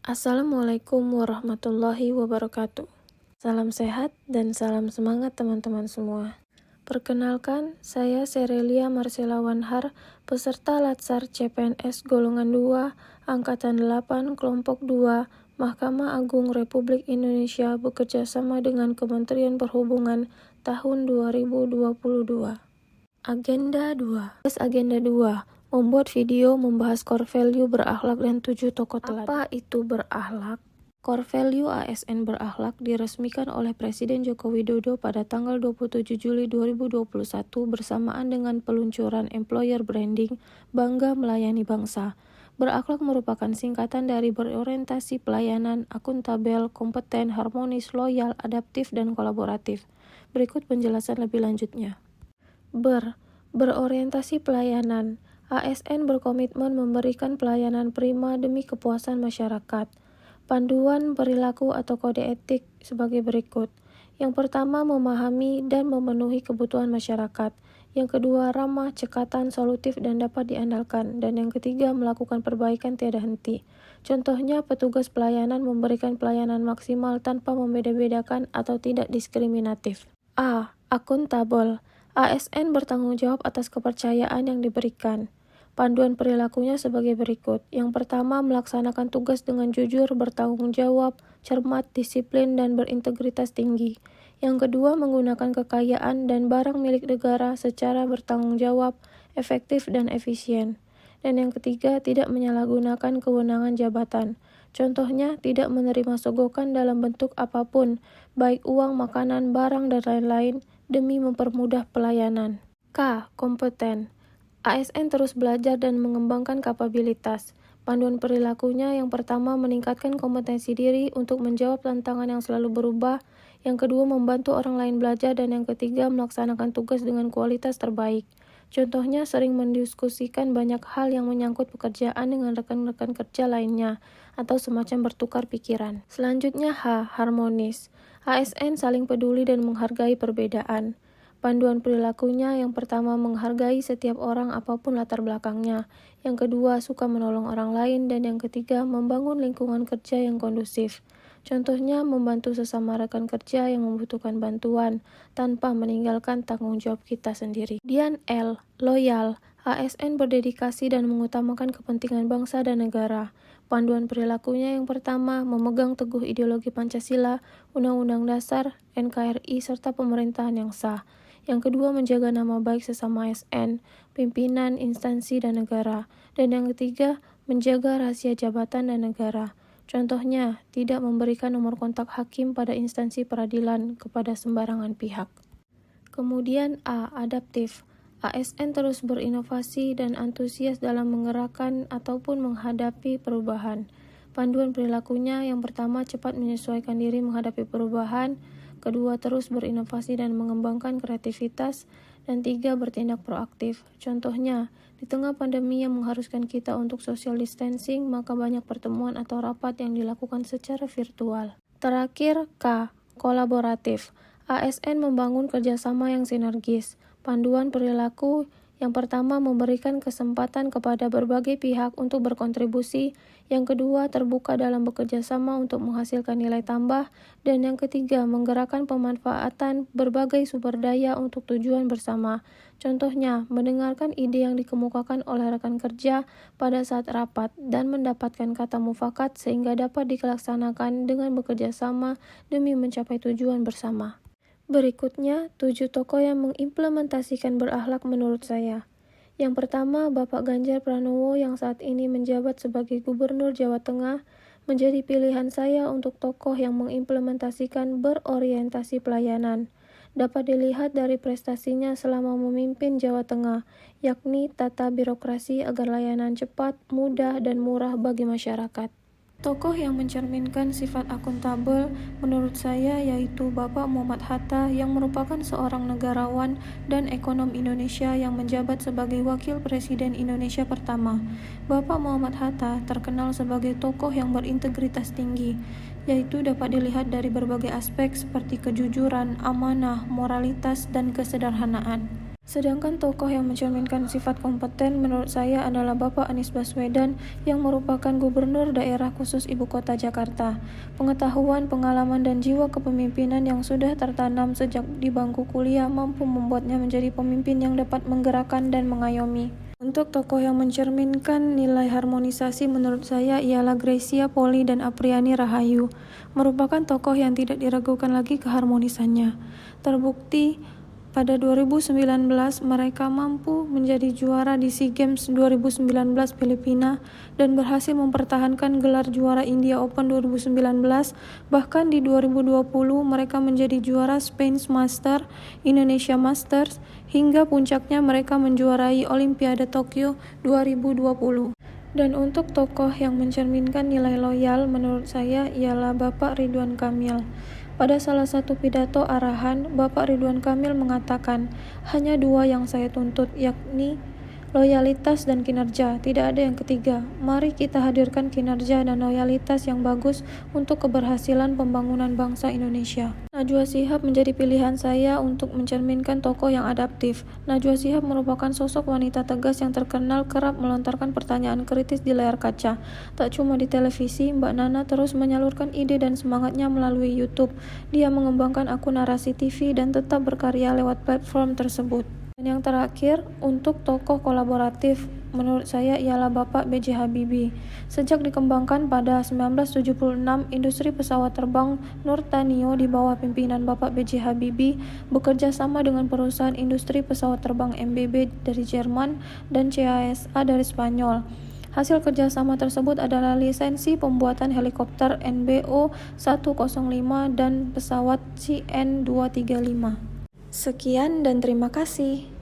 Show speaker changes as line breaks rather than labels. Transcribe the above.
Assalamualaikum warahmatullahi wabarakatuh. Salam sehat dan salam semangat teman-teman semua. Perkenalkan, saya Serelia Marcela Wanhar, peserta Latsar CPNS Golongan 2, Angkatan 8, Kelompok 2, Mahkamah Agung Republik Indonesia bekerja sama dengan Kementerian Perhubungan tahun 2022. Agenda 2. Agenda 2. Membuat video membahas core value berakhlak dan 7 tokoh teladan. Apa itu berakhlak? Core value ASN berakhlak diresmikan oleh Presiden Joko Widodo pada tanggal 27 Juli 2021 bersamaan dengan peluncuran employer branding Bangga Melayani Bangsa. Berakhlak merupakan singkatan dari berorientasi pelayanan, akuntabel, kompeten, harmonis, loyal, adaptif, dan kolaboratif. Berikut penjelasan lebih lanjutnya. Berorientasi pelayanan. ASN berkomitmen memberikan pelayanan prima demi kepuasan masyarakat. Panduan perilaku atau kode etik sebagai berikut. Yang pertama, memahami dan memenuhi kebutuhan masyarakat. Yang kedua, ramah, cekatan, solutif, dan dapat diandalkan. Dan yang ketiga, melakukan perbaikan tiada henti. Contohnya, petugas pelayanan memberikan pelayanan maksimal tanpa membeda-bedakan atau tidak diskriminatif. A. Akuntabel. ASN bertanggung jawab atas kepercayaan yang diberikan. Panduan perilakunya sebagai berikut. Yang pertama, melaksanakan tugas dengan jujur, bertanggung jawab, cermat, disiplin, dan berintegritas tinggi. Yang kedua, menggunakan kekayaan dan barang milik negara secara bertanggung jawab, efektif, dan efisien. Dan yang ketiga, tidak menyalahgunakan kewenangan jabatan. Contohnya, tidak menerima sogokan dalam bentuk apapun, baik uang, makanan, barang, dan lain-lain, demi mempermudah pelayanan. K. Kompeten. ASN terus belajar dan mengembangkan kapabilitas. Panduan perilakunya yang pertama meningkatkan kompetensi diri untuk menjawab tantangan yang selalu berubah, yang kedua membantu orang lain belajar, dan yang ketiga melaksanakan tugas dengan kualitas terbaik. Contohnya sering mendiskusikan banyak hal yang menyangkut pekerjaan dengan rekan-rekan kerja lainnya, atau semacam bertukar pikiran. Selanjutnya H. Harmonis. ASN saling peduli dan menghargai perbedaan. Panduan perilakunya yang pertama menghargai setiap orang apapun latar belakangnya, yang kedua suka menolong orang lain, dan yang ketiga membangun lingkungan kerja yang kondusif. Contohnya membantu sesama rekan kerja yang membutuhkan bantuan, tanpa meninggalkan tanggung jawab kita sendiri. Dian L. Loyal. ASN berdedikasi dan mengutamakan kepentingan bangsa dan negara. Panduan perilakunya yang pertama, memegang teguh ideologi Pancasila, Undang-Undang Dasar, NKRI, serta pemerintahan yang sah. Yang kedua, menjaga nama baik sesama ASN, pimpinan, instansi, dan negara. Dan yang ketiga, menjaga rahasia jabatan dan negara. Contohnya, tidak memberikan nomor kontak hakim pada instansi peradilan kepada sembarangan pihak. Kemudian A. Adaptif. ASN terus berinovasi dan antusias dalam menggerakkan ataupun menghadapi perubahan. Panduan perilakunya yang pertama cepat menyesuaikan diri menghadapi perubahan, kedua terus berinovasi dan mengembangkan kreativitas, dan tiga bertindak proaktif. Contohnya, di tengah pandemi yang mengharuskan kita untuk social distancing, maka banyak pertemuan atau rapat yang dilakukan secara virtual. Terakhir, K. Kolaboratif. ASN membangun kerjasama yang sinergis. Panduan perilaku yang pertama memberikan kesempatan kepada berbagai pihak untuk berkontribusi, yang kedua terbuka dalam bekerja sama untuk menghasilkan nilai tambah, dan yang ketiga menggerakkan pemanfaatan berbagai sumber daya untuk tujuan bersama. Contohnya, mendengarkan ide yang dikemukakan oleh rekan kerja pada saat rapat dan mendapatkan kata mufakat sehingga dapat dilaksanakan dengan bekerja sama demi mencapai tujuan bersama. Berikutnya, 7 tokoh yang mengimplementasikan berakhlak menurut saya. Yang pertama, Bapak Ganjar Pranowo yang saat ini menjabat sebagai Gubernur Jawa Tengah menjadi pilihan saya untuk tokoh yang mengimplementasikan berorientasi pelayanan. Dapat dilihat dari prestasinya selama memimpin Jawa Tengah, yakni tata birokrasi agar layanan cepat, mudah, dan murah bagi masyarakat. Tokoh yang mencerminkan sifat akuntabel menurut saya yaitu Bapak Muhammad Hatta yang merupakan seorang negarawan dan ekonom Indonesia yang menjabat sebagai Wakil Presiden Indonesia pertama. Bapak Muhammad Hatta terkenal sebagai tokoh yang berintegritas tinggi, yaitu dapat dilihat dari berbagai aspek seperti kejujuran, amanah, moralitas, dan kesederhanaan. Sedangkan tokoh yang mencerminkan sifat kompeten menurut saya adalah Bapak Anies Baswedan yang merupakan Gubernur Daerah Khusus Ibu Kota Jakarta. Pengetahuan, pengalaman, dan jiwa kepemimpinan yang sudah tertanam sejak di bangku kuliah mampu membuatnya menjadi pemimpin yang dapat menggerakkan dan mengayomi. Untuk tokoh yang mencerminkan nilai harmonisasi menurut saya ialah Gracia Poli dan Apriani Rahayu, merupakan tokoh yang tidak diragukan lagi keharmonisannya. Terbukti pada 2019 mereka mampu menjadi juara di SEA Games 2019 Filipina dan berhasil mempertahankan gelar juara India Open 2019. Bahkan di 2020 mereka menjadi juara Spain Masters, Indonesia Masters, hingga puncaknya mereka menjuarai Olimpiade Tokyo 2020. Dan untuk tokoh yang mencerminkan nilai loyal menurut saya ialah Bapak Ridwan Kamil. Pada salah satu pidato arahan, Bapak Ridwan Kamil mengatakan, hanya dua yang saya tuntut, yakni loyalitas dan kinerja, tidak ada yang ketiga. Mari kita hadirkan kinerja dan loyalitas yang bagus untuk keberhasilan pembangunan bangsa Indonesia. Najwa Shihab menjadi pilihan saya untuk mencerminkan tokoh yang adaptif. Najwa Shihab merupakan sosok wanita tegas yang terkenal kerap melontarkan pertanyaan kritis di layar kaca. Tak cuma di televisi, Mbak Nana terus menyalurkan ide dan semangatnya melalui YouTube. Dia mengembangkan akun narasi TV dan tetap berkarya lewat platform tersebut. Dan yang terakhir, untuk tokoh kolaboratif, menurut saya ialah Bapak B.J. Habibie. Sejak dikembangkan pada 1976, industri pesawat terbang Nurtanio di bawah pimpinan Bapak B.J. Habibie bekerja sama dengan perusahaan industri pesawat terbang MBB dari Jerman dan CASA dari Spanyol. Hasil kerjasama tersebut adalah lisensi pembuatan helikopter NBO 105 dan pesawat CN235. Sekian dan terima kasih.